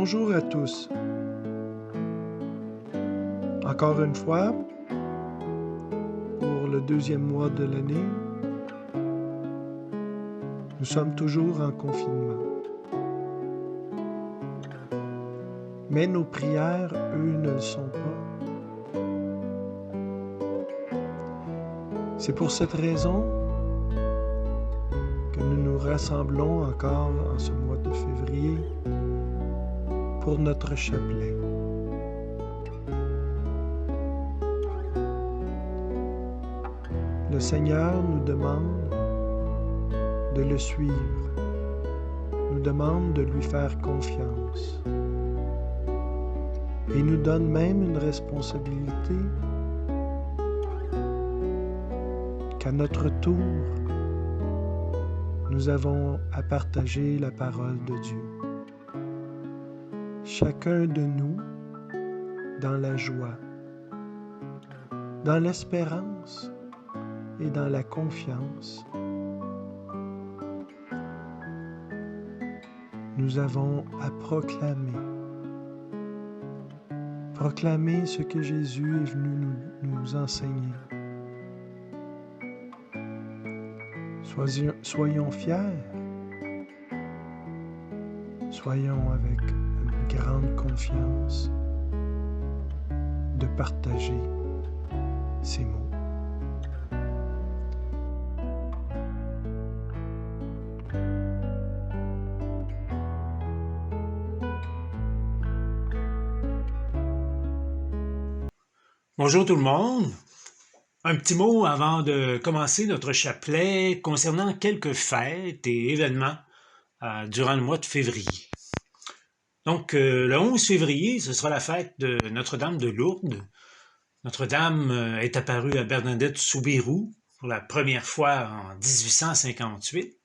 Bonjour à tous. Encore une fois, pour le deuxième mois de l'année, nous sommes toujours en confinement. Mais nos prières, eux, ne le sont pas. C'est pour cette raison que nous nous rassemblons encore en ce mois de février pour notre chapelet. Le Seigneur nous demande de le suivre, nous demande de lui faire confiance et nous donne même une responsabilité qu'à notre tour, nous avons à partager la parole de Dieu. Chacun de nous, dans la joie, dans l'espérance et dans la confiance, nous avons à proclamer ce que Jésus est venu nous enseigner. Soyons fiers, soyons avec une grande confiance de partager ces mots. Bonjour tout le monde. Un petit mot avant de commencer notre chapelet concernant quelques fêtes et événements durant le mois de février. Donc, le 11 février, ce sera la fête de Notre-Dame de Lourdes. Notre-Dame est apparue à Bernadette-Soubirous pour la première fois en 1858.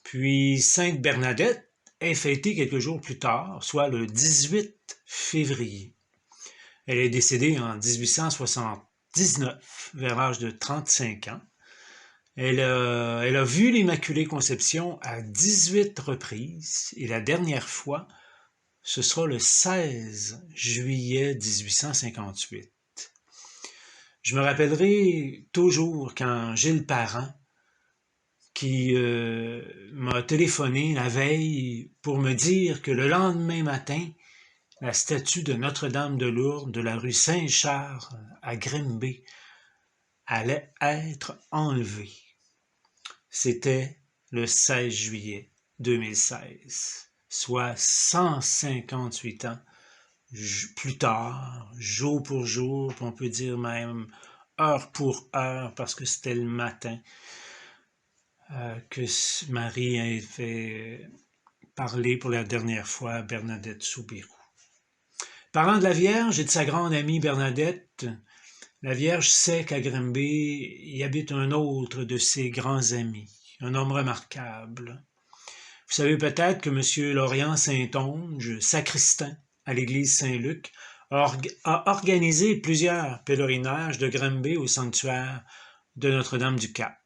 Puis Sainte Bernadette est fêtée quelques jours plus tard, soit le 18 février. Elle est décédée en 1879, vers l'âge de 35 ans. Elle a vu l'Immaculée Conception à 18 reprises, et la dernière fois, ce sera le 16 juillet 1858. Je me rappellerai toujours quand Gilles Parent, qui m'a téléphoné la veille pour me dire que le lendemain matin, la statue de Notre-Dame de Lourdes de la rue Saint-Charles à Grimby allait être enlevée. C'était le 16 juillet 2016, soit 158 ans plus tard, jour pour jour, on peut dire même heure pour heure, parce que c'était le matin que Marie a fait parler pour la dernière fois à Bernadette-Soubirous. Parlant de la Vierge et de sa grande amie Bernadette, la Vierge sait qu'à Grimby y habite un autre de ses grands amis, un homme remarquable. Vous savez peut-être que M. Lorient Saint-Onge, sacristain à l'église Saint-Luc, a organisé plusieurs pèlerinages de Grimby au sanctuaire de Notre-Dame-du-Cap.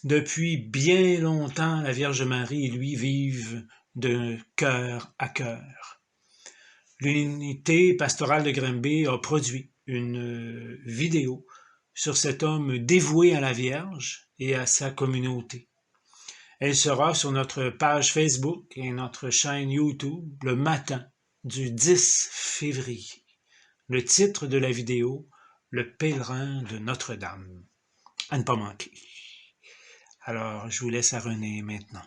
Depuis bien longtemps, la Vierge Marie et lui vivent de cœur à cœur. L'unité pastorale de Grimby a produit une vidéo sur cet homme dévoué à la Vierge et à sa communauté. Elle sera sur notre page Facebook et notre chaîne YouTube le matin du 10 février. Le titre de la vidéo, Le pèlerin de Notre-Dame. À ne pas manquer. Alors, je vous laisse à René maintenant.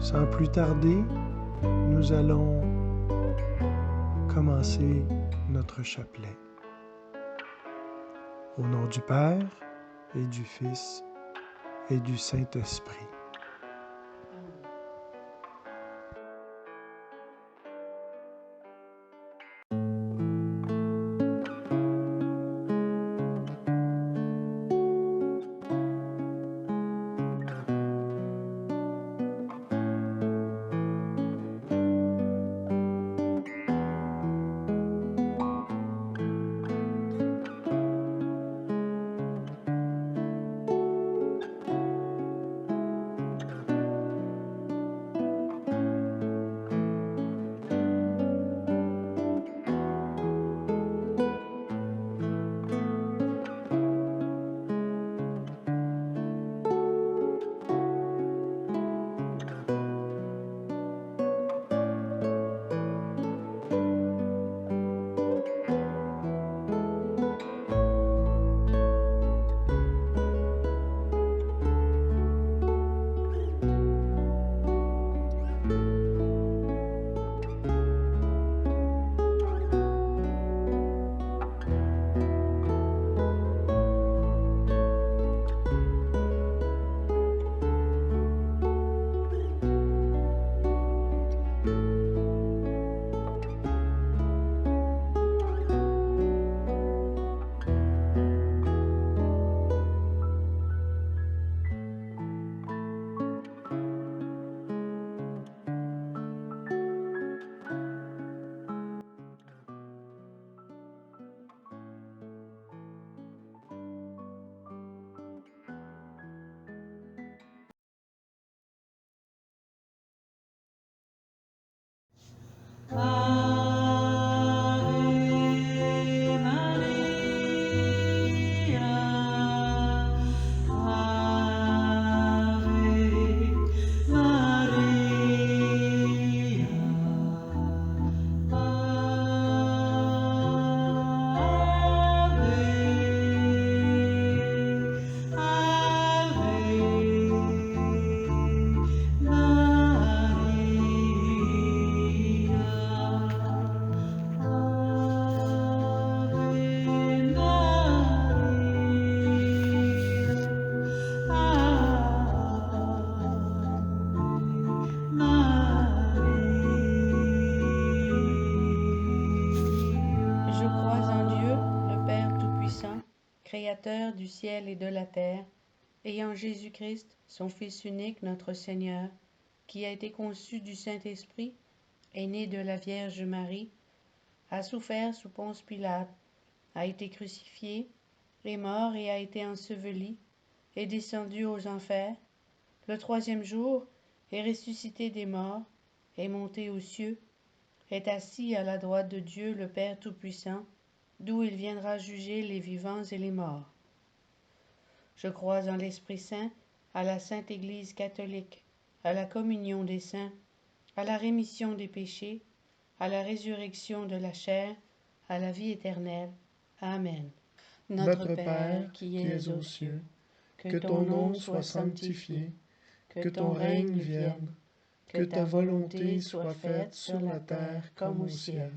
Sans plus tarder, nous allons commencer notre chapelet. Au nom du Père et du Fils et du Saint-Esprit. Je crois en Dieu, le Père Tout-Puissant, Créateur du ciel et de la terre, et en Jésus-Christ, son Fils unique, notre Seigneur, qui a été conçu du Saint-Esprit, est né de la Vierge Marie, a souffert sous Ponce Pilate, a été crucifié, est mort et a été enseveli, est descendu aux enfers, le troisième jour est ressuscité des morts, est monté aux cieux, est assis à la droite de Dieu le Père Tout-Puissant, d'où il viendra juger les vivants et les morts. Je crois en l'Esprit Saint, à la Sainte Église catholique, à la communion des saints, à la rémission des péchés, à la résurrection de la chair, à la vie éternelle. Amen. Notre Père, qui es aux cieux, que ton nom soit sanctifié, que ton règne vienne, que ta volonté soit faite sur la terre comme au ciel.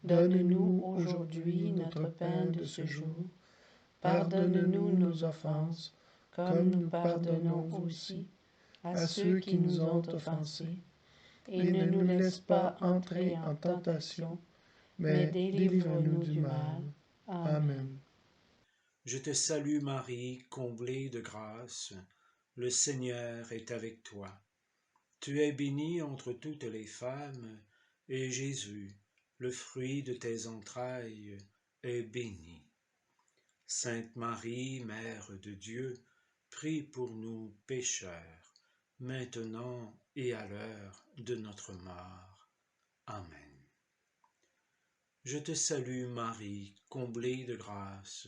Donne-nous aujourd'hui notre pain de ce jour. Pardonne-nous nos offenses, comme nous pardonnons aussi à ceux qui nous ont offensés. Et ne nous laisse pas entrer en tentation, mais délivre-nous du mal. Amen. Je te salue Marie, comblée de grâce, le Seigneur est avec toi. Tu es bénie entre toutes les femmes, et Jésus, le fruit de tes entrailles, est béni. Sainte Marie, Mère de Dieu, prie pour nous pécheurs, maintenant et à l'heure de notre mort. Amen. Je te salue Marie, comblée de grâce,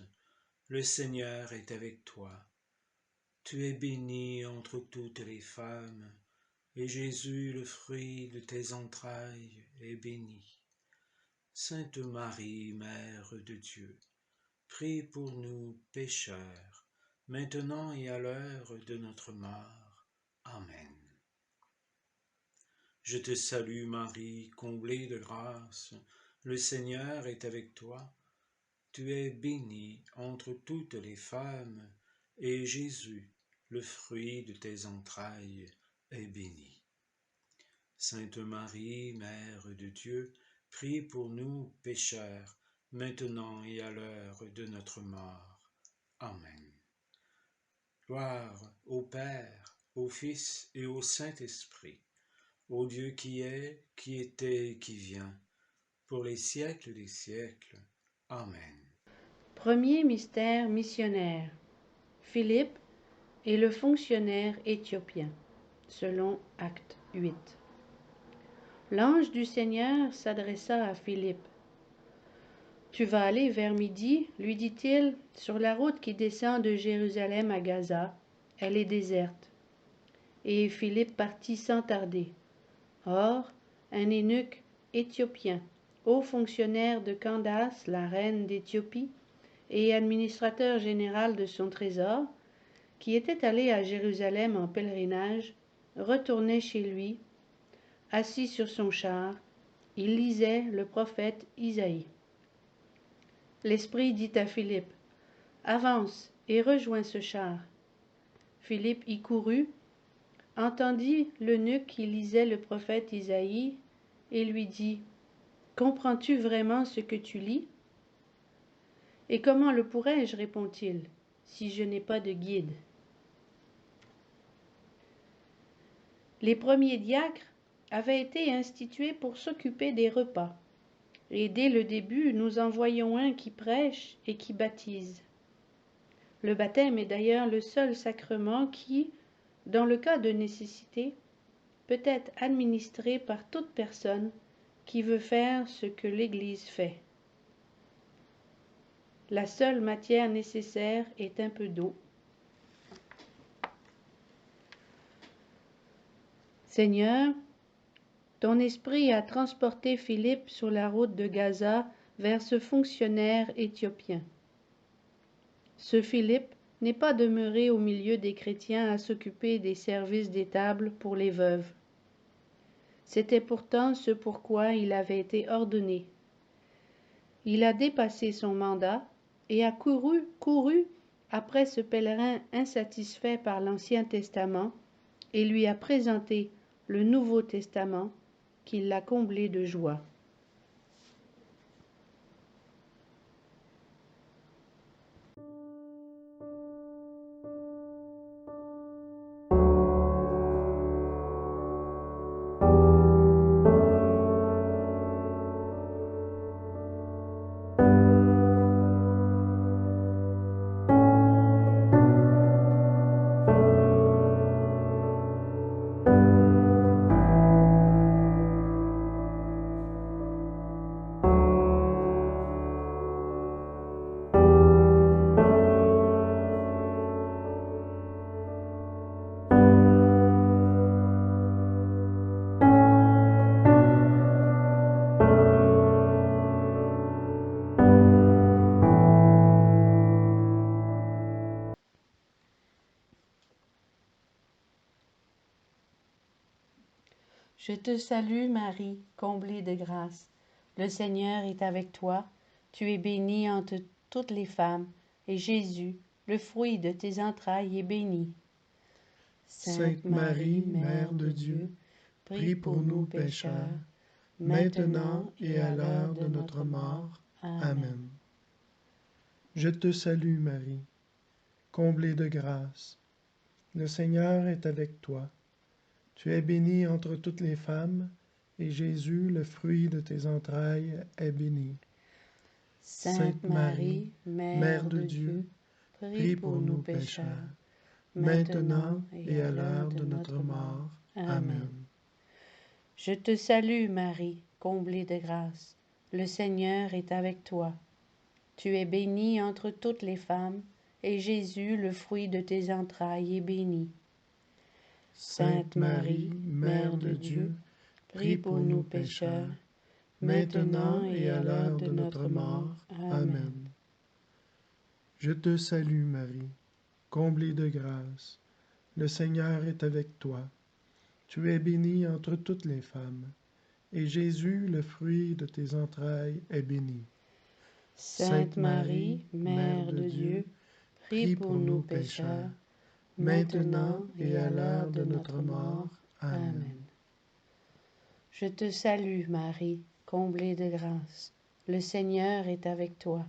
le Seigneur est avec toi. Tu es bénie entre toutes les femmes, et Jésus, le fruit de tes entrailles, est béni. Sainte Marie, Mère de Dieu, prie pour nous pécheurs, maintenant et à l'heure de notre mort. Amen. Je te salue Marie, comblée de grâce, le Seigneur est avec toi. Tu es bénie entre toutes les femmes, et Jésus, le fruit de tes entrailles, est béni. Sainte Marie, Mère de Dieu, prie pour nous pécheurs, maintenant et à l'heure de notre mort. Amen. Gloire au Père, au Fils et au Saint-Esprit, au Dieu qui est, qui était et qui vient, pour les siècles des siècles. Amen. Premier mystère missionnaire. Philippe et le fonctionnaire éthiopien, selon Acte 8. L'ange du Seigneur s'adressa à Philippe. « Tu vas aller vers midi, lui dit-il, sur la route qui descend de Jérusalem à Gaza. Elle est déserte. » Et Philippe partit sans tarder. Or, un eunuque éthiopien, haut fonctionnaire de Candace, la reine d'Éthiopie, et administrateur général de son trésor, qui était allé à Jérusalem en pèlerinage, retournait chez lui. Assis sur son char, il lisait le prophète Isaïe. L'Esprit dit à Philippe, « Avance et rejoins ce char. » Philippe y courut, entendit l'eunuque qui lisait le prophète Isaïe et lui dit, « Comprends-tu vraiment ce que tu lis ?»« Et comment le pourrais-je, répond-il, si je n'ai pas de guide ?» Les premiers diacres avaient été institués pour s'occuper des repas. Et dès le début, nous en voyons un qui prêche et qui baptise. Le baptême est d'ailleurs le seul sacrement qui, dans le cas de nécessité, peut être administré par toute personne qui veut faire ce que l'Église fait. La seule matière nécessaire est un peu d'eau. Seigneur, ton esprit a transporté Philippe sur la route de Gaza vers ce fonctionnaire éthiopien. Ce Philippe n'est pas demeuré au milieu des chrétiens à s'occuper des services d'étable pour les veuves. C'était pourtant ce pourquoi il avait été ordonné. Il a dépassé son mandat et a couru après ce pèlerin insatisfait par l'Ancien Testament et lui a présenté le Nouveau Testament qui l'a comblé de joie. Je te salue Marie, comblée de grâce. Le Seigneur est avec toi. Tu es bénie entre toutes les femmes, et Jésus, le fruit de tes entrailles, est béni. Sainte Marie, Mère de Dieu, prie pour nous pécheurs, maintenant et à l'heure de notre mort. Amen. Je te salue Marie, comblée de grâce. Le Seigneur est avec toi. Tu es bénie entre toutes les femmes, et Jésus, le fruit de tes entrailles, est béni. Sainte Marie, Mère de Dieu, prie pour nous pécheurs, maintenant et à l'heure de notre mort. Amen. Je te salue Marie, comblée de grâce. Le Seigneur est avec toi. Tu es bénie entre toutes les femmes, et Jésus, le fruit de tes entrailles, est béni. Sainte Marie, Mère de Dieu, prie pour nous pécheurs, maintenant et à l'heure de notre mort. Amen. Je te salue Marie, comblée de grâce. Le Seigneur est avec toi. Tu es bénie entre toutes les femmes, et Jésus, le fruit de tes entrailles, est béni. Sainte Marie, Mère de Dieu, prie pour nous pécheurs, maintenant et à l'heure de notre mort. Amen. Je te salue Marie, comblée de grâce. Le Seigneur est avec toi.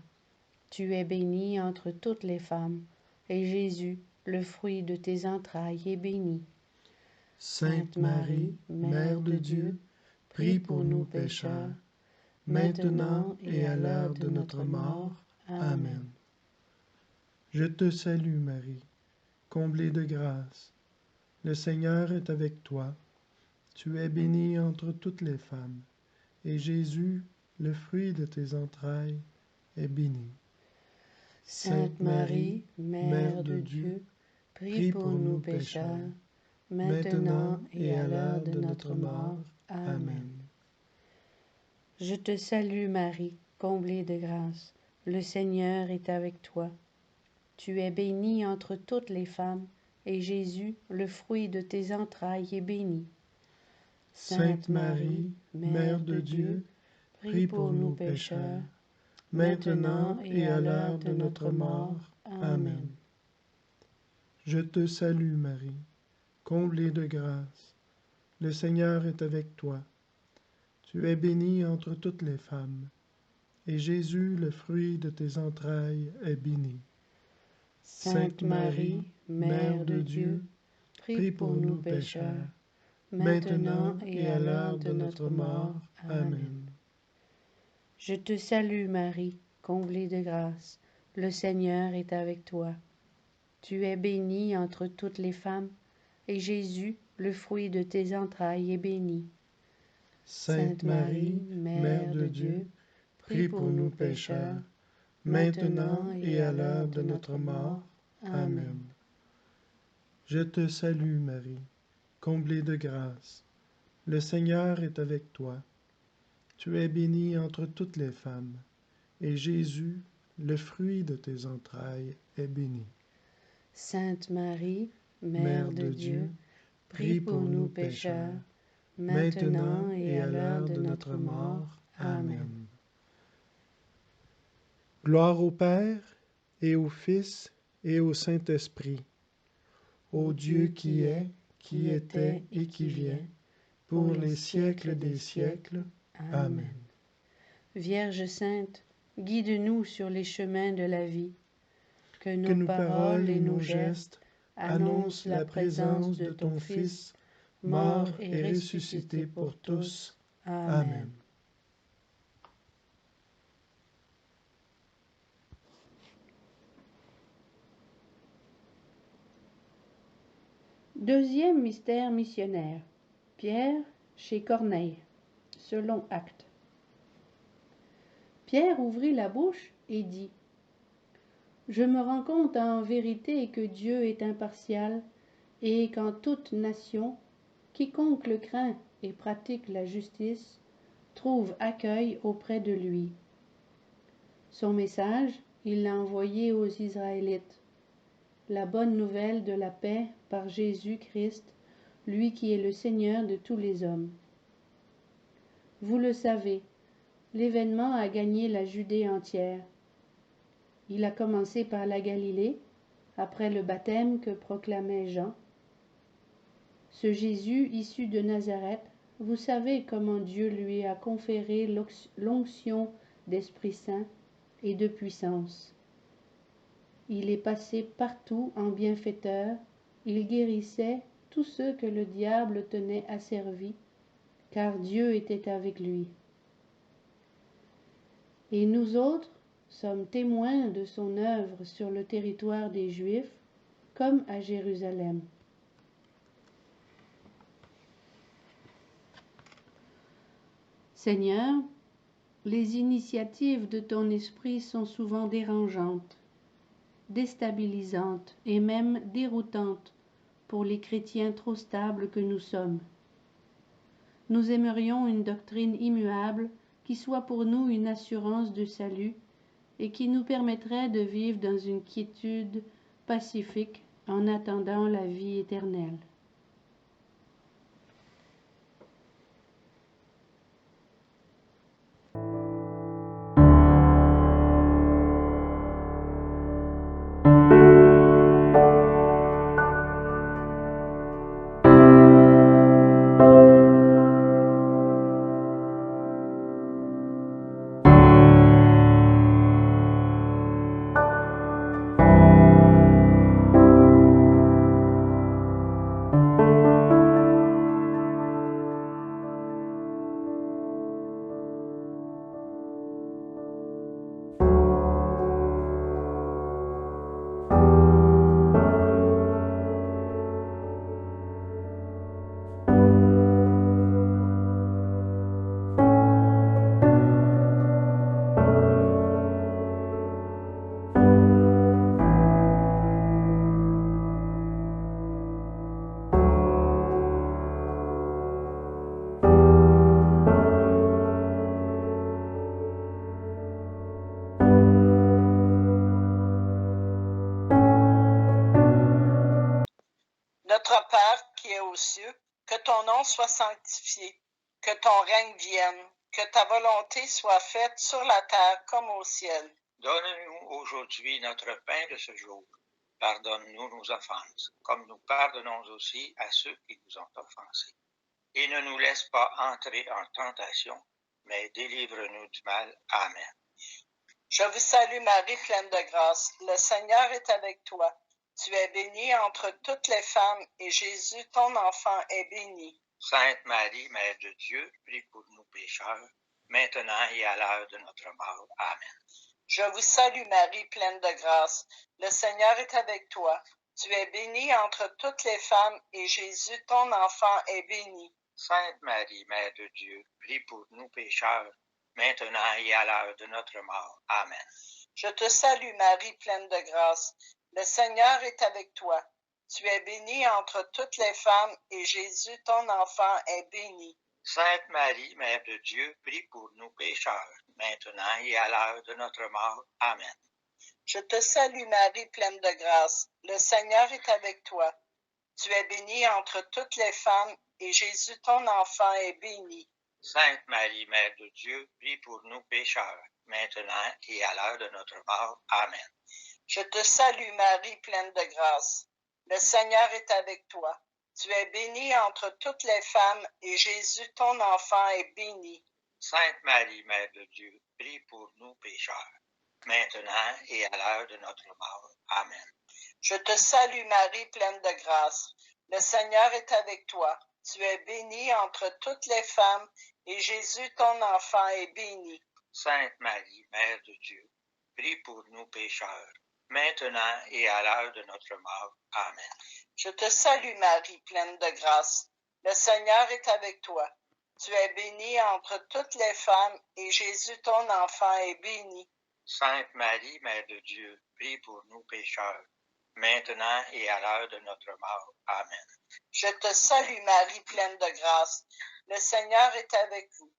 Tu es bénie entre toutes les femmes, et Jésus, le fruit de tes entrailles, est béni. Sainte Marie, Mère de Dieu, prie pour nous pécheurs, maintenant et à l'heure de notre mort. Amen. Je te salue Marie, comblée de grâce. Le Seigneur est avec toi. Tu es bénie entre toutes les femmes, et Jésus, le fruit de tes entrailles, est béni. Sainte Marie, Mère de Dieu, prie pour nous pécheurs, maintenant et à l'heure de notre mort. Amen. Je te salue Marie, comblée de grâce. Le Seigneur est avec toi. Tu es bénie entre toutes les femmes, et Jésus, le fruit de tes entrailles, est béni. Sainte Marie, Mère de Dieu, prie pour nous pécheurs, maintenant et à l'heure de notre mort. Amen. Je te salue Marie, comblée de grâce. Le Seigneur est avec toi. Tu es bénie entre toutes les femmes, et Jésus, le fruit de tes entrailles, est béni. Sainte Marie, Mère de Dieu, prie pour nous pécheurs, maintenant et à l'heure de notre mort. Amen. Je te salue Marie, comblée de grâce. Le Seigneur est avec toi. Tu es bénie entre toutes les femmes, et Jésus, le fruit de tes entrailles, est béni. Sainte Marie, Mère de Dieu, prie pour nous pécheurs, maintenant et à l'heure de notre mort. Amen. Je te salue Marie, comblée de grâce. Le Seigneur est avec toi. Tu es bénie entre toutes les femmes, et Jésus, le fruit de tes entrailles, est béni. Sainte Marie, Mère de Dieu, prie pour nous pécheurs, maintenant et à l'heure de notre mort. Amen. Gloire au Père, et au Fils, et au Saint-Esprit, ô Dieu qui est, qui était et qui vient, pour les siècles des siècles. Amen. Vierge sainte, guide-nous sur les chemins de la vie. Que Que nos paroles et nos gestes annoncent la présence de ton Fils, mort et ressuscité pour tous. Amen. Deuxième mystère missionnaire. Pierre chez Corneille, selon Actes. Pierre ouvrit la bouche et dit : Je me rends compte en vérité que Dieu est impartial et qu'en toute nation, quiconque le craint et pratique la justice trouve accueil auprès de lui. Son message, il l'a envoyé aux Israélites. La bonne nouvelle de la paix par Jésus-Christ, lui qui est le Seigneur de tous les hommes. Vous le savez, l'événement a gagné la Judée entière. Il a commencé par la Galilée, après le baptême que proclamait Jean. Ce Jésus issu de Nazareth, vous savez comment Dieu lui a conféré l'onction d'Esprit Saint et de puissance. Il est passé partout en bienfaiteur, il guérissait tous ceux que le diable tenait asservis, car Dieu était avec lui. Et nous autres sommes témoins de son œuvre sur le territoire des Juifs, comme à Jérusalem. Seigneur, les initiatives de ton esprit sont souvent dérangeantes, déstabilisantes et même déroutantes pour les chrétiens trop stables que nous sommes. Nous aimerions une doctrine immuable qui soit pour nous une assurance de salut et qui nous permettrait de vivre dans une quiétude pacifique en attendant la vie éternelle. Notre Père qui es aux cieux, que ton nom soit sanctifié, que ton règne vienne, que ta volonté soit faite sur la terre comme au ciel. Donne-nous aujourd'hui notre pain de ce jour. Pardonne-nous nos offenses, comme nous pardonnons aussi à ceux qui nous ont offensés. Et ne nous laisse pas entrer en tentation, mais délivre-nous du mal. Amen. Je vous salue Marie, pleine de grâce. Le Seigneur est avec toi. Tu es bénie entre toutes les femmes, et Jésus, ton enfant, est béni. Sainte Marie, Mère de Dieu, prie pour nous pécheurs, maintenant et à l'heure de notre mort. Amen. Je vous salue Marie, pleine de grâce. Le Seigneur est avec toi. Tu es bénie entre toutes les femmes, et Jésus, ton enfant, est béni. Sainte Marie, Mère de Dieu, prie pour nous pécheurs, maintenant et à l'heure de notre mort. Amen. Je te salue Marie, pleine de grâce. Le Seigneur est avec toi. Tu es bénie entre toutes les femmes et Jésus, ton enfant, est béni. Sainte Marie, Mère de Dieu, prie pour nous pécheurs, maintenant et à l'heure de notre mort. Amen. Je te salue Marie, pleine de grâce. Le Seigneur est avec toi. Tu es bénie entre toutes les femmes et Jésus, ton enfant, est béni. Sainte Marie, Mère de Dieu, prie pour nous pécheurs, maintenant et à l'heure de notre mort. Amen. Je te salue Marie, pleine de grâce. Le Seigneur est avec toi. Tu es bénie entre toutes les femmes et Jésus, ton enfant, est béni. Sainte Marie, Mère de Dieu, prie pour nous pécheurs, maintenant et à l'heure de notre mort. Amen. Je te salue Marie, pleine de grâce. Le Seigneur est avec toi. Tu es bénie entre toutes les femmes et Jésus, ton enfant, est béni. Sainte Marie, Mère de Dieu, prie pour nous pécheurs, maintenant et à l'heure de notre mort. Amen. Je te salue Marie, pleine de grâce. Le Seigneur est avec toi. Tu es bénie entre toutes les femmes et Jésus, ton enfant, est béni. Sainte Marie, Mère de Dieu, prie pour nous pécheurs, maintenant et à l'heure de notre mort. Amen. Je te salue Marie, pleine de grâce. Le Seigneur est avec vous.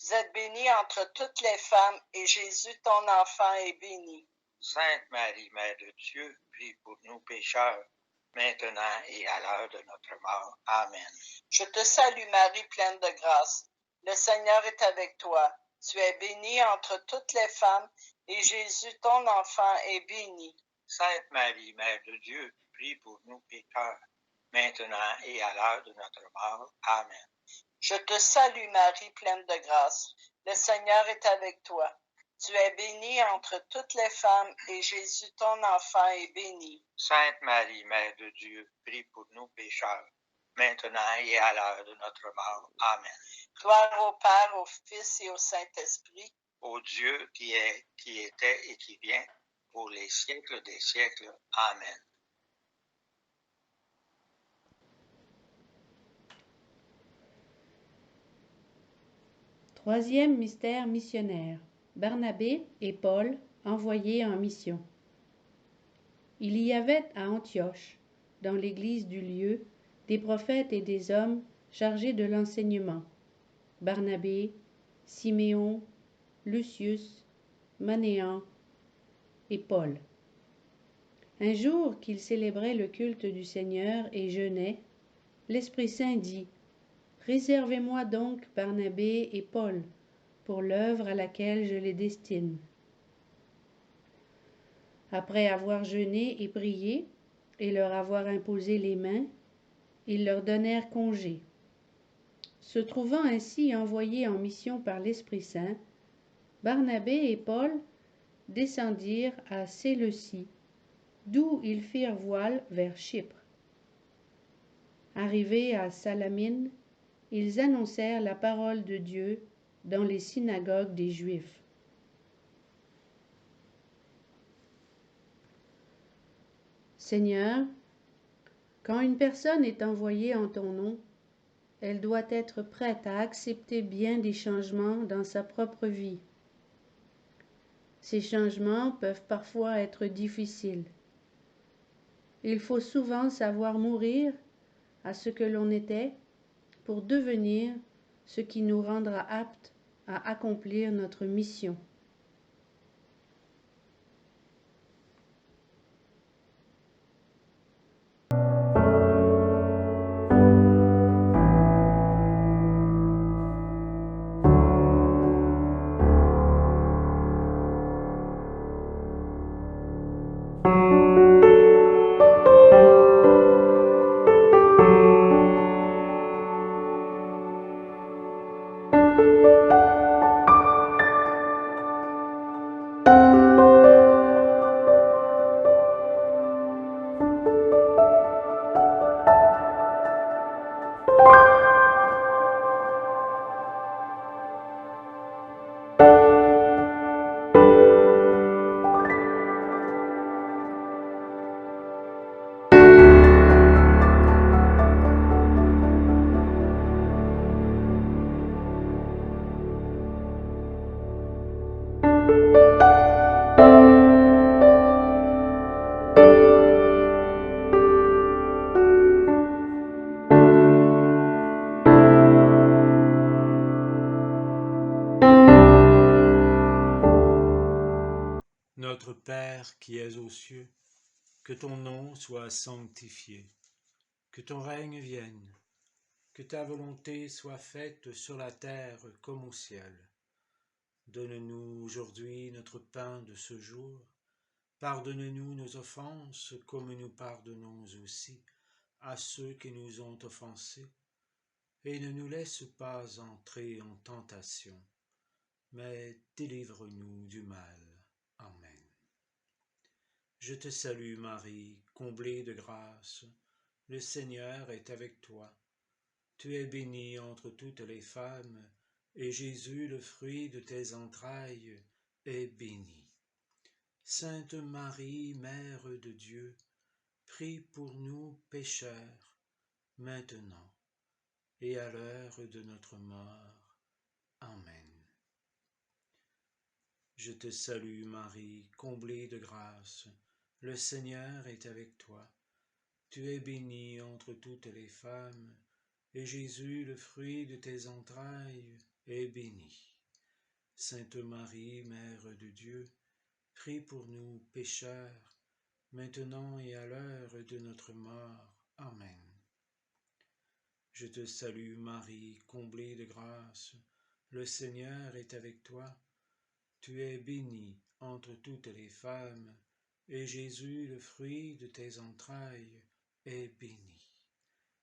Vous êtes bénie entre toutes les femmes et Jésus, ton enfant, est béni. Sainte Marie, Mère de Dieu, prie pour nous pécheurs, maintenant et à l'heure de notre mort. Amen. Je te salue Marie, pleine de grâce. Le Seigneur est avec toi. Tu es bénie entre toutes les femmes et Jésus, ton enfant, est béni. Sainte Marie, Mère de Dieu, prie pour nous pécheurs, maintenant et à l'heure de notre mort. Amen. Je te salue Marie, pleine de grâce. Le Seigneur est avec toi. Tu es bénie entre toutes les femmes et Jésus, ton enfant, est béni. Sainte Marie, Mère de Dieu, prie pour nous pécheurs, maintenant et à l'heure de notre mort. Amen. Gloire au Père, au Fils et au Saint-Esprit. Ô Dieu qui est, qui était et qui vient, pour les siècles des siècles. Amen. Troisième mystère missionnaire. Barnabé et Paul envoyés en mission. Il y avait à Antioche, dans l'église du lieu, des prophètes et des hommes chargés de l'enseignement. Barnabé, Siméon, Lucius, Manéan et Paul. Un jour qu'ils célébraient le culte du Seigneur et jeûnaient, l'Esprit Saint dit : Réservez-moi donc Barnabé et Paul pour l'œuvre à laquelle je les destine. Après avoir jeûné et prié, et leur avoir imposé les mains, ils leur donnèrent congé. Se trouvant ainsi envoyés en mission par l'Esprit Saint, Barnabé et Paul descendirent à Séleucie, d'où ils firent voile vers Chypre. Arrivés à Salamine, ils annoncèrent la parole de Dieu dans les synagogues des Juifs. Seigneur, quand une personne est envoyée en ton nom, elle doit être prête à accepter bien des changements dans sa propre vie. Ces changements peuvent parfois être difficiles. Il faut souvent savoir mourir à ce que l'on était pour devenir ce qui nous rendra aptes à accomplir notre mission. Notre Père qui es aux cieux, que ton nom soit sanctifié, que ton règne vienne, que ta volonté soit faite sur la terre comme au ciel. Donne-nous aujourd'hui notre pain de ce jour. Pardonne-nous nos offenses comme nous pardonnons aussi à ceux qui nous ont offensés. Et ne nous laisse pas entrer en tentation, mais délivre-nous du mal. Amen. Je te salue Marie, comblée de grâce, le Seigneur est avec toi. Tu es bénie entre toutes les femmes, et Jésus, le fruit de tes entrailles, est béni. Sainte Marie, Mère de Dieu, prie pour nous pécheurs, maintenant et à l'heure de notre mort. Amen. Je te salue Marie, comblée de grâce, le Seigneur est avec toi. Tu es bénie entre toutes les femmes, et Jésus, le fruit de tes entrailles, est béni. Sainte Marie, Mère de Dieu, prie pour nous pécheurs, maintenant et à l'heure de notre mort. Amen. Je te salue Marie, comblée de grâce, le Seigneur est avec toi. Tu es bénie entre toutes les femmes, et Jésus, le fruit de tes entrailles, est béni.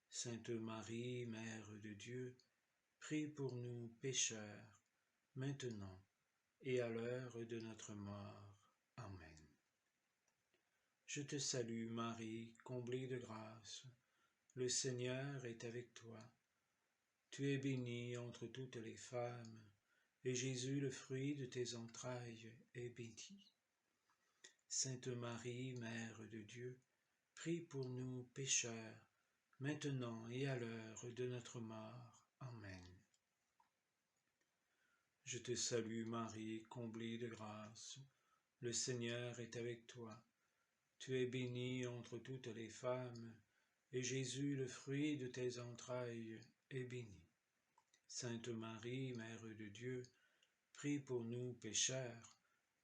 Sainte Marie, Mère de Dieu, prie pour nous pécheurs, maintenant et à l'heure de notre mort. Amen. Je te salue Marie, comblée de grâce, le Seigneur est avec toi. Tu es bénie entre toutes les femmes, et Jésus, le fruit de tes entrailles, est béni. Sainte Marie, Mère de Dieu, prie pour nous pécheurs, maintenant et à l'heure de notre mort. Amen. Je te salue Marie, comblée de grâce, le Seigneur est avec toi. Tu es bénie entre toutes les femmes, et Jésus, le fruit de tes entrailles, est béni. Sainte Marie, Mère de Dieu, prie pour nous pécheurs,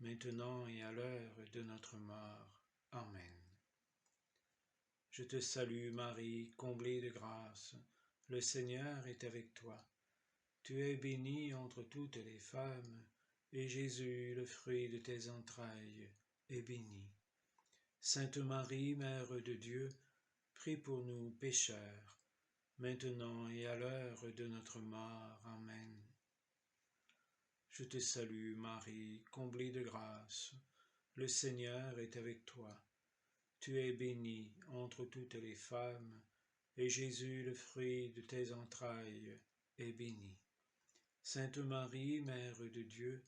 maintenant et à l'heure de notre mort. Amen. Je te salue Marie, comblée de grâce, le Seigneur est avec toi. Tu es bénie entre toutes les femmes, et Jésus, le fruit de tes entrailles, est béni. Sainte Marie, Mère de Dieu, prie pour nous pécheurs, maintenant et à l'heure de notre mort. Amen. Je te salue Marie, comblée de grâce, le Seigneur est avec toi. Tu es bénie entre toutes les femmes, et Jésus, le fruit de tes entrailles, est béni. Sainte Marie, Mère de Dieu,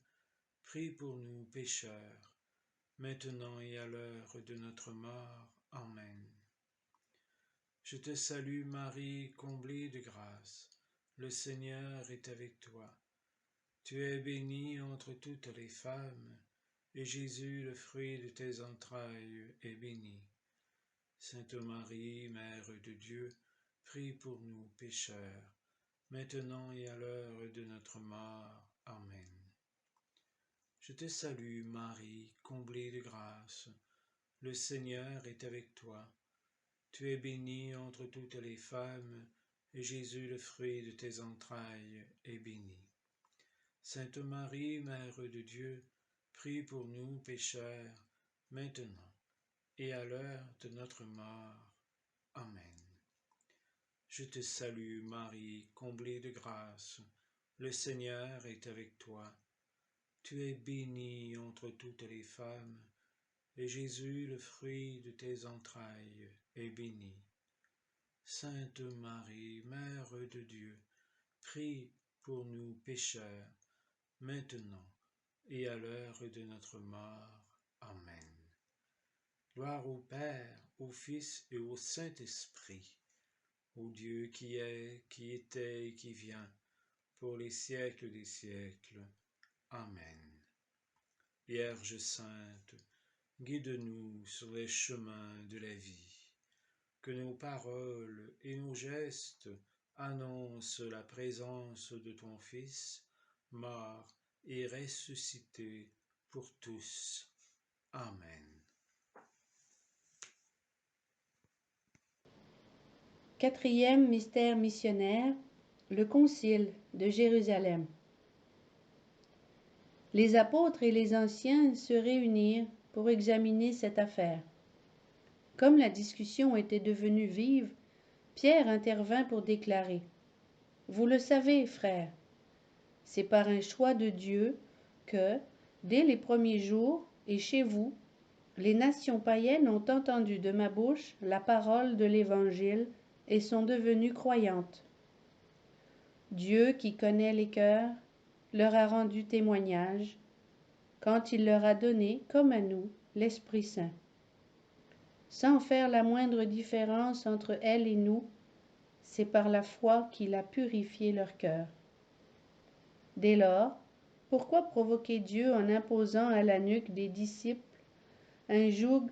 prie pour nous pécheurs, maintenant et à l'heure de notre mort. Amen. Je te salue Marie, comblée de grâce, le Seigneur est avec toi. Tu es bénie entre toutes les femmes, et Jésus, le fruit de tes entrailles, est béni. Sainte Marie, Mère de Dieu, prie pour nous pécheurs, maintenant et à l'heure de notre mort. Amen. Je te salue Marie, comblée de grâce, le Seigneur est avec toi. Tu es bénie entre toutes les femmes, et Jésus, le fruit de tes entrailles, est béni. Sainte Marie, Mère de Dieu, prie pour nous pécheurs, maintenant et à l'heure de notre mort. Amen. Je te salue Marie, comblée de grâce, le Seigneur est avec toi. Tu es bénie entre toutes les femmes, et Jésus, le fruit de tes entrailles, est béni. Sainte Marie, Mère de Dieu, prie pour nous pécheurs, maintenant et à l'heure de notre mort. Amen. Gloire au Père, au Fils et au Saint-Esprit, au Dieu qui est, qui était et qui vient, pour les siècles des siècles. Amen. Vierge sainte, guide-nous sur les chemins de la vie. Que nos paroles et nos gestes annoncent la présence de ton Fils, mort et ressuscité pour tous. Amen. Quatrième mystère missionnaire, le Concile de Jérusalem. Les apôtres et les anciens se réunirent pour examiner cette affaire. Comme la discussion était devenue vive, Pierre intervint pour déclarer : « Vous le savez, frères, c'est par un choix de Dieu que, dès les premiers jours, et chez vous, les nations païennes ont entendu de ma bouche la parole de l'Évangile et sont devenues croyantes. Dieu, qui connaît les cœurs, leur a rendu témoignage, quand il leur a donné, comme à nous, l'Esprit Saint. Sans faire la moindre différence entre elle et nous, c'est par la foi qu'il a purifié leur cœur. Dès lors, pourquoi provoquer Dieu en imposant à la nuque des disciples un joug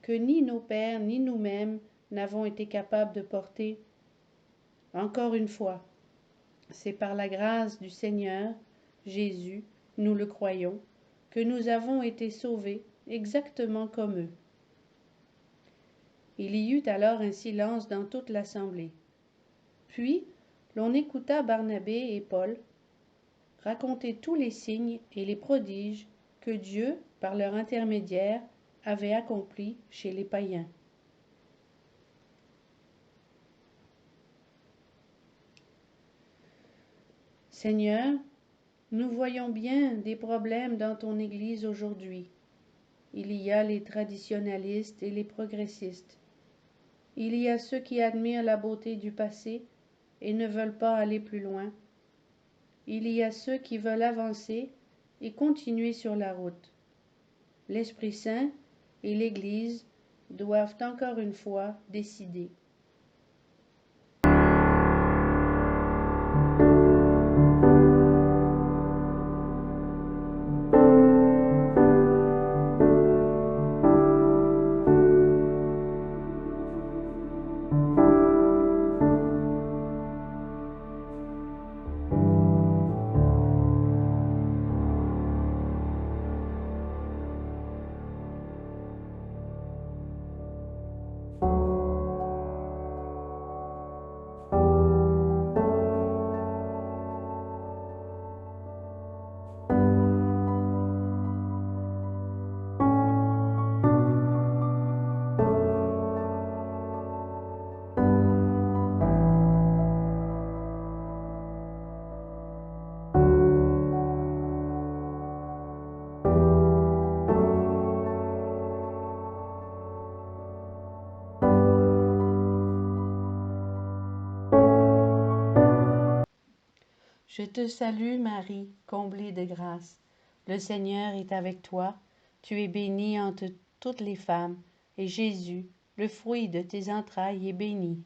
que ni nos pères ni nous-mêmes n'avons été capables de porter? Encore une fois, c'est par la grâce du Seigneur, Jésus, nous le croyons, que nous avons été sauvés exactement comme eux. Il y eut alors un silence dans toute l'assemblée. Puis, l'on écouta Barnabé et Paul raconter tous les signes et les prodiges que Dieu, par leur intermédiaire, avait accomplis chez les païens. Seigneur, nous voyons bien des problèmes dans ton Église aujourd'hui. Il y a les traditionalistes et les progressistes. Il y a ceux qui admirent la beauté du passé et ne veulent pas aller plus loin. Il y a ceux qui veulent avancer et continuer sur la route. L'Esprit Saint et l'Église doivent encore une fois décider. Je te salue Marie, comblée de grâce. Le Seigneur est avec toi. Tu es bénie entre toutes les femmes, et Jésus, le fruit de tes entrailles, est béni.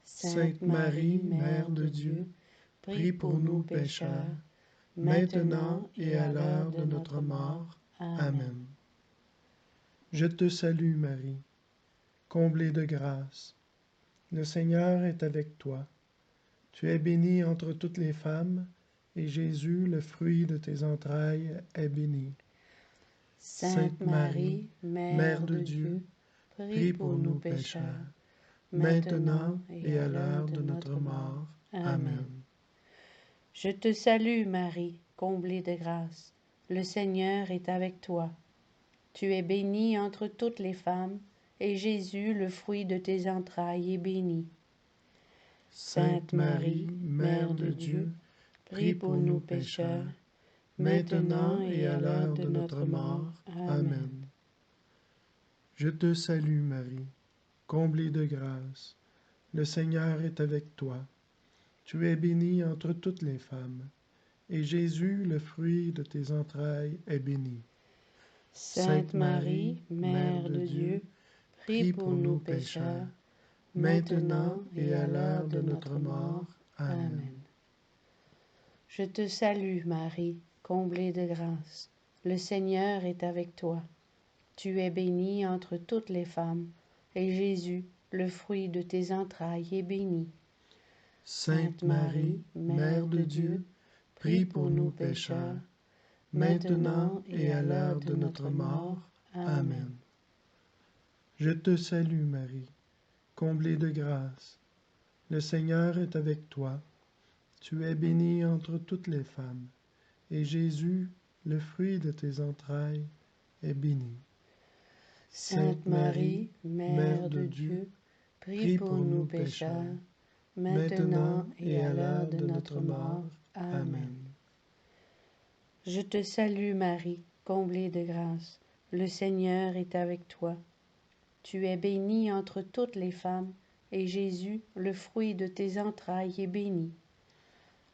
Sainte Marie, Mère de Dieu, prie pour nous pécheurs, maintenant et à l'heure de notre mort. Amen. Je te salue Marie, comblée de grâce. Le Seigneur est avec toi. Tu es bénie entre toutes les femmes, et Jésus, le fruit de tes entrailles, est béni. Sainte Marie, Mère de Dieu, prie pour nous pécheurs, maintenant et à l'heure de notre mort. Amen. Je te salue Marie, comblée de grâce. Le Seigneur est avec toi. Tu es bénie entre toutes les femmes, et Jésus, le fruit de tes entrailles, est béni. Sainte Marie, Mère de Dieu, prie pour nous pécheurs, maintenant et à l'heure de notre mort. Amen. Je te salue Marie, comblée de grâce. Le Seigneur est avec toi. Tu es bénie entre toutes les femmes, et Jésus, le fruit de tes entrailles, est béni. Sainte Marie, Mère de Dieu, prie pour nous pécheurs, maintenant et à l'heure de notre mort. Amen. Je te salue Marie, comblée de grâce. Le Seigneur est avec toi. Tu es bénie entre toutes les femmes, et Jésus, le fruit de tes entrailles, est béni. Sainte Marie, Mère de Dieu, prie pour nous pécheurs, maintenant et à l'heure de notre mort. Amen. Je te salue Marie, comblée de grâce. Le Seigneur est avec toi. Tu es bénie entre toutes les femmes, et Jésus, le fruit de tes entrailles, est béni. Sainte Marie, Mère de Dieu, prie pour nous pécheurs, maintenant et à l'heure de notre mort. Amen. Je te salue Marie, comblée de grâce. Le Seigneur est avec toi. Tu es bénie entre toutes les femmes, et Jésus, le fruit de tes entrailles, est béni.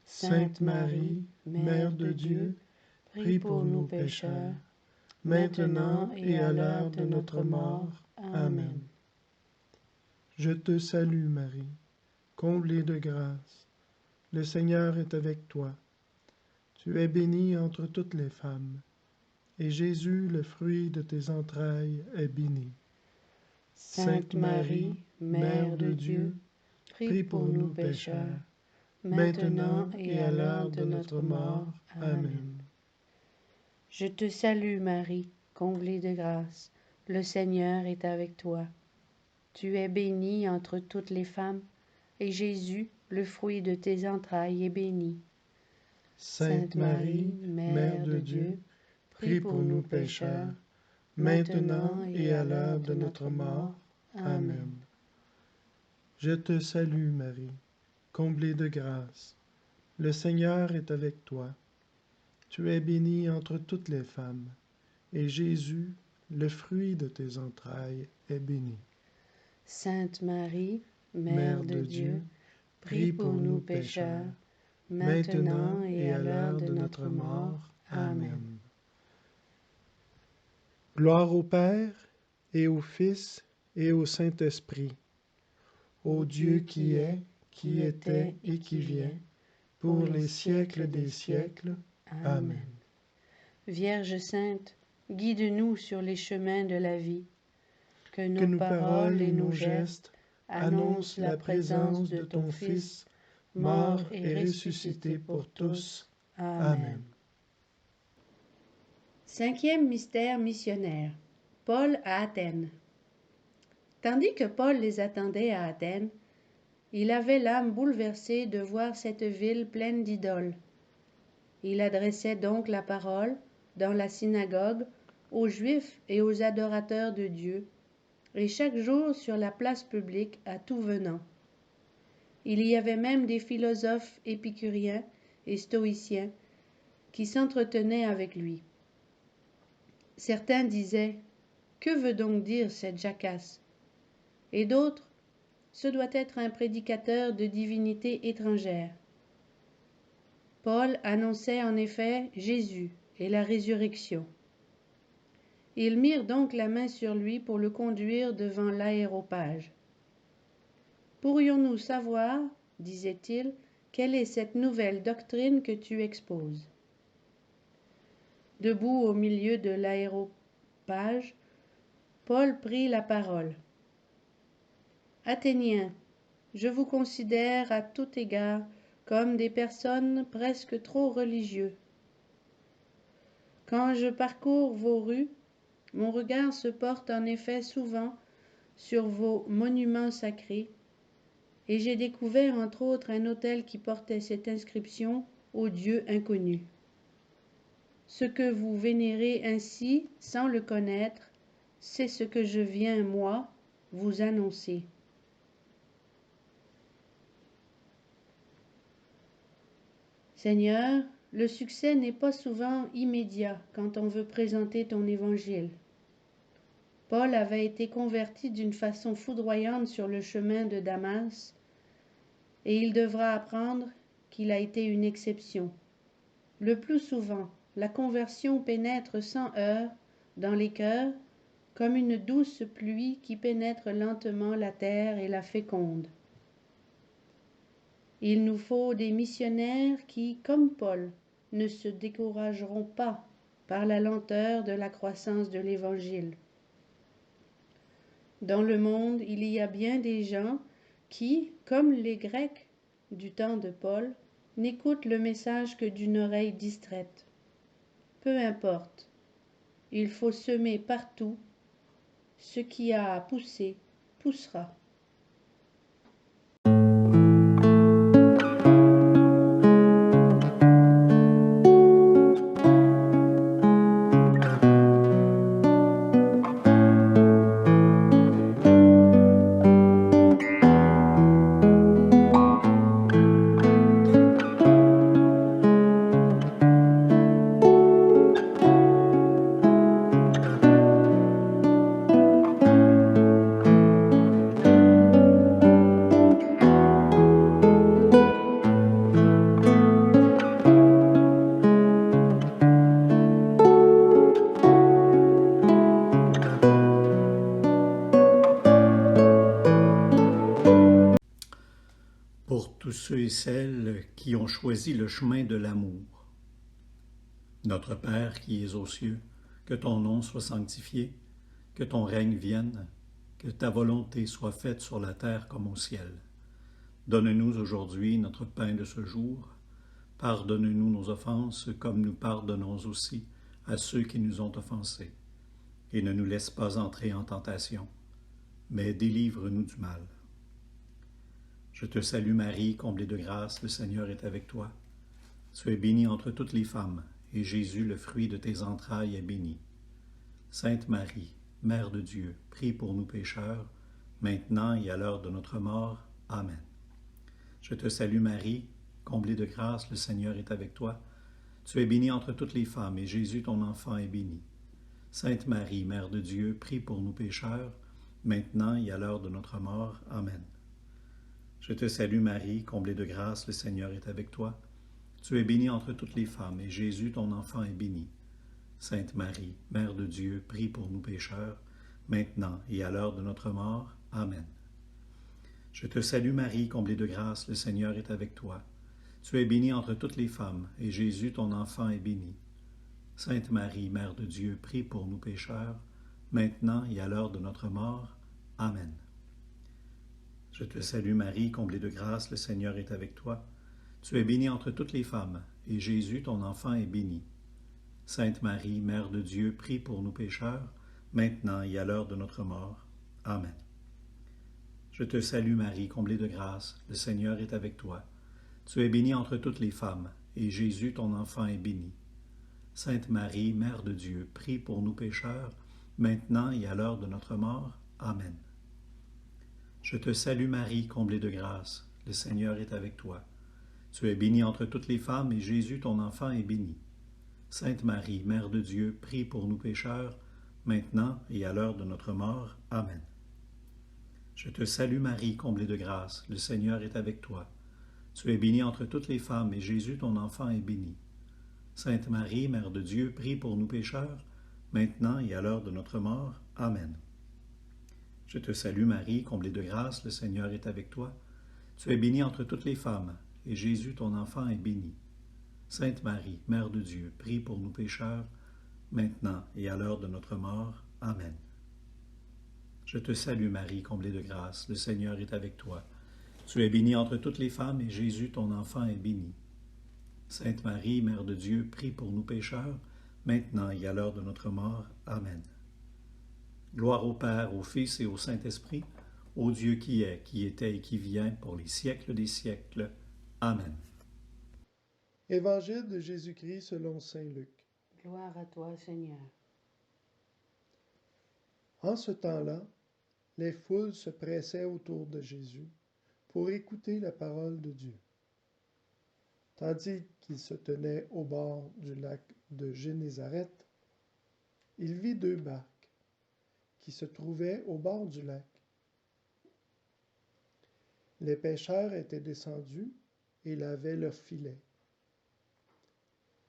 Sainte Marie, Mère de Dieu, prie pour nous pécheurs, maintenant et à l'heure de notre mort. Amen. Je te salue Marie, comblée de grâce. Le Seigneur est avec toi. Tu es bénie entre toutes les femmes, et Jésus, le fruit de tes entrailles, est béni. Sainte Marie, Mère de Dieu, prie pour nous pécheurs, maintenant et à l'heure de notre mort. Amen. Je te salue Marie, comblée de grâce. Le Seigneur est avec toi. Tu es bénie entre toutes les femmes, et Jésus, le fruit de tes entrailles, est béni. Sainte Marie, Mère de Dieu, prie pour nous pécheurs, maintenant et à l'heure de notre mort. Amen. Je te salue Marie, comblée de grâce. Le Seigneur est avec toi. Tu es bénie entre toutes les femmes, et Jésus, le fruit de tes entrailles, est béni. Sainte Marie, Mère de Dieu, prie pour nous pécheurs, maintenant et à l'heure de notre mort. Amen. Gloire au Père, et au Fils, et au Saint-Esprit, ô Dieu qui est, qui était et qui vient, pour les siècles des siècles. Amen. Vierge sainte, guide-nous sur les chemins de la vie. Que Que nos paroles et nos gestes annoncent la présence de ton Fils, mort et ressuscité pour tous. Amen. Cinquième mystère missionnaire. Paul à Athènes. Tandis que Paul les attendait à Athènes, il avait l'âme bouleversée de voir cette ville pleine d'idoles. Il adressait donc la parole, dans la synagogue, aux Juifs et aux adorateurs de Dieu, et chaque jour sur la place publique à tout venant. Il y avait même des philosophes épicuriens et stoïciens qui s'entretenaient avec lui. Certains disaient « Que veut donc dire cette jacasse ?» Et d'autres « Ce doit être un prédicateur de divinités étrangères. » Paul annonçait en effet Jésus et la résurrection. Ils mirent donc la main sur lui pour le conduire devant l'aéropage. « Pourrions-nous savoir, disait-il, quelle est cette nouvelle doctrine que tu exposes ?» Debout au milieu de l'aéropage, Paul prit la parole. « Athéniens, je vous considère à tout égard comme des personnes presque trop religieuses. Quand je parcours vos rues, mon regard se porte en effet souvent sur vos monuments sacrés, et j'ai découvert entre autres un autel qui portait cette inscription « Au Dieu inconnu ». Ce que vous vénérez ainsi, sans le connaître, c'est ce que je viens, moi, vous annoncer. Seigneur, le succès n'est pas souvent immédiat quand on veut présenter ton évangile. Paul avait été converti d'une façon foudroyante sur le chemin de Damas, et il devra apprendre qu'il a été une exception. Le plus souvent, la conversion pénètre sans heurts dans les cœurs comme une douce pluie qui pénètre lentement la terre et la féconde. Il nous faut des missionnaires qui, comme Paul, ne se décourageront pas par la lenteur de la croissance de l'Évangile. Dans le monde, il y a bien des gens qui, comme les Grecs du temps de Paul, n'écoutent le message que d'une oreille distraite. Peu importe. Il faut semer partout. Ce qui a poussé, poussera. Pour tous ceux et celles qui ont choisi le chemin de l'amour. Notre Père qui es aux cieux, que ton nom soit sanctifié, que ton règne vienne, que ta volonté soit faite sur la terre comme au ciel. Donne-nous aujourd'hui notre pain de ce jour. Pardonne-nous nos offenses comme nous pardonnons aussi à ceux qui nous ont offensés. Et ne nous laisse pas entrer en tentation, mais délivre-nous du mal. Je te salue Marie, comblée de grâce, le Seigneur est avec toi. Tu es bénie entre toutes les femmes, et Jésus, le fruit de tes entrailles, est béni. Sainte Marie, Mère de Dieu, prie pour nous pécheurs, maintenant et à l'heure de notre mort. Amen. Je te salue Marie, comblée de grâce, le Seigneur est avec toi. Tu es bénie entre toutes les femmes, et Jésus, ton enfant, est béni. Sainte Marie, Mère de Dieu, prie pour nous pécheurs, maintenant et à l'heure de notre mort. Amen. Je te salue Marie, comblée de grâce, le Seigneur est avec toi. Tu es bénie entre toutes les femmes, et Jésus, ton enfant, est béni. Sainte Marie, Mère de Dieu, prie pour nous pécheurs, maintenant et à l'heure de notre mort. Amen. Je te salue Marie, comblée de grâce, le Seigneur est avec toi. Tu es bénie entre toutes les femmes, et Jésus, ton enfant, est béni. Sainte Marie, Mère de Dieu, prie pour nous pécheurs, maintenant et à l'heure de notre mort. Amen. Je te salue Marie, comblée de grâce, le Seigneur est avec toi. Tu es bénie entre toutes les femmes, et Jésus, ton enfant, est béni. Sainte Marie, Mère de Dieu, prie pour nous pécheurs, maintenant et à l'heure de notre mort. Amen. Je te salue Marie, comblée de grâce, le Seigneur est avec toi. Tu es bénie entre toutes les femmes, et Jésus, ton enfant, est béni. Sainte Marie, Mère de Dieu, prie pour nous pécheurs, maintenant et à l'heure de notre mort. Amen. Je te salue Marie, comblée de grâce, le Seigneur est avec toi. Tu es bénie entre toutes les femmes, et Jésus, ton enfant, est béni. Sainte Marie, Mère de Dieu, prie pour nous pécheurs, maintenant et à l'heure de notre mort. Amen. Je te salue Marie, comblée de grâce, le Seigneur est avec toi. Tu es bénie entre toutes les femmes, et Jésus, ton enfant, est béni. Sainte Marie, Mère de Dieu, prie pour nous pécheurs, maintenant et à l'heure de notre mort. Amen. Je te salue Marie, comblée de grâce, le Seigneur est avec toi. Tu es bénie entre toutes les femmes, et Jésus, ton enfant, est béni. Sainte Marie, Mère de Dieu, prie pour nous pécheurs, maintenant et à l'heure de notre mort. Amen. Je te salue Marie, comblée de grâce, le Seigneur est avec toi. Tu es bénie entre toutes les femmes, et Jésus, ton enfant, est béni. Sainte Marie, Mère de Dieu, prie pour nous pécheurs, maintenant et à l'heure de notre mort. Amen. Gloire au Père, au Fils et au Saint-Esprit, au Dieu qui est, qui était et qui vient, pour les siècles des siècles. Amen. Évangile de Jésus-Christ selon saint Luc. Gloire à toi, Seigneur. En ce temps-là, les foules se pressaient autour de Jésus pour écouter la parole de Dieu. Tandis qu'il se tenait au bord du lac de Génézareth, il vit 2 barques qui se trouvaient au bord du lac. Les pêcheurs étaient descendus et lavaient leurs filets.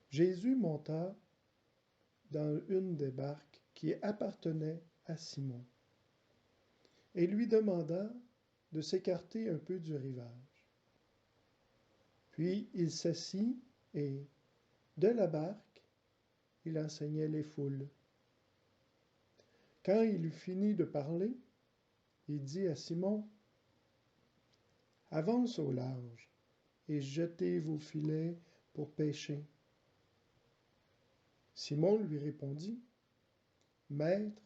Jésus monta dans une des barques qui appartenait à Simon et lui demanda de s'écarter un peu du rivage. Puis il s'assit et, de la barque, il enseignait les foules. Quand il eut fini de parler, il dit à Simon, « Avance au large et jetez vos filets pour pêcher. » Simon lui répondit, « Maître,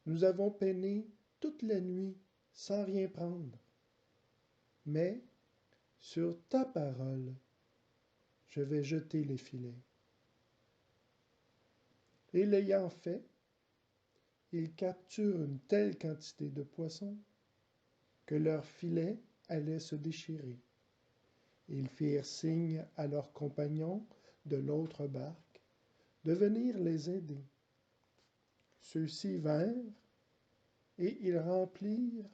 nous avons peiné toute la nuit sans rien prendre. Mais sur ta parole, je vais jeter les filets. » Et l'ayant fait, ils capturent une telle quantité de poissons que leurs filets allaient se déchirer. Ils firent signe à leurs compagnons de l'autre barque de venir les aider. Ceux-ci vinrent et ils remplirent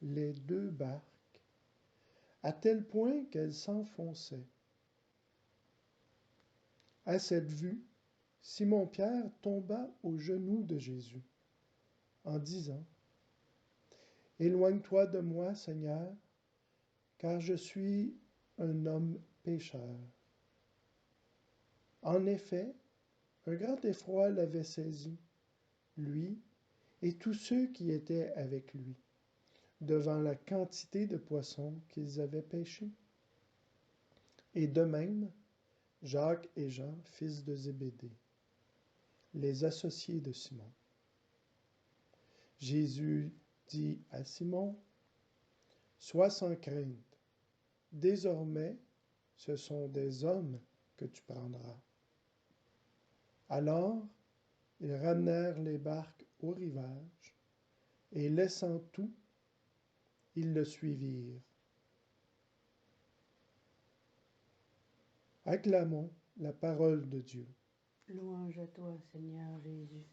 les 2 barques, à tel point qu'elles s'enfonçaient. À cette vue, Simon-Pierre tomba aux genoux de Jésus, en disant, « Éloigne-toi de moi, Seigneur, car je suis un homme pécheur. » En effet, un grand effroi l'avait saisi, lui et tous ceux qui étaient avec lui, devant la quantité de poissons qu'ils avaient pêchés. Et de même, Jacques et Jean, fils de Zébédée, les associés de Simon. Jésus dit à Simon, « Sois sans crainte, désormais ce sont des hommes que tu prendras. » Alors, ils ramenèrent les barques au rivage, et laissant tout, ils le suivirent. Acclamons la parole de Dieu. Louange à toi, Seigneur Jésus.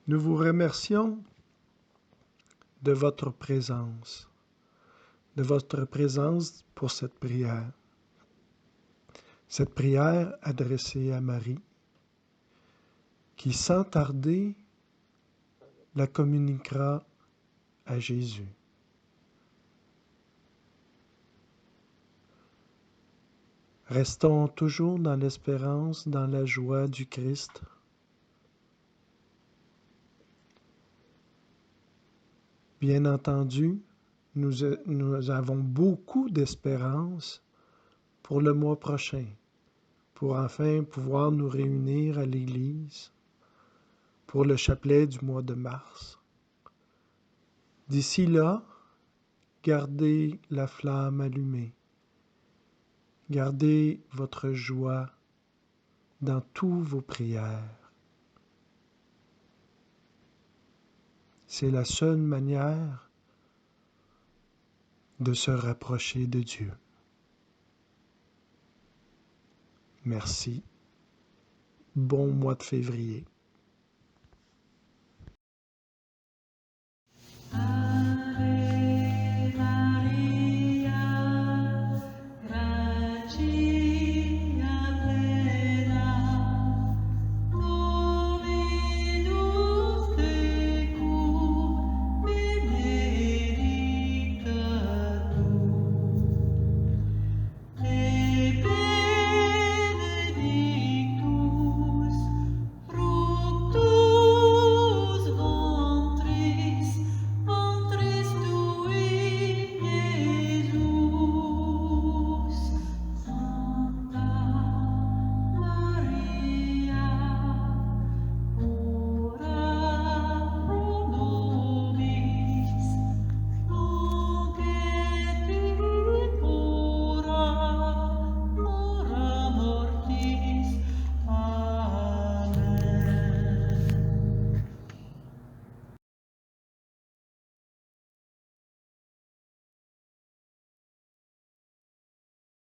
Nous vous remercions de votre présence pour cette prière. Cette prière adressée à Marie, qui sans tarder la communiquera à Jésus. Restons toujours dans l'espérance, dans la joie du Christ. Bien entendu, nous avons beaucoup d'espérance pour le mois prochain, pour enfin pouvoir nous réunir à l'Église pour le chapelet du mois de mars. D'ici là, gardez la flamme allumée. Gardez votre joie dans toutes vos prières. C'est la seule manière de se rapprocher de Dieu. Merci. Bon mois de février.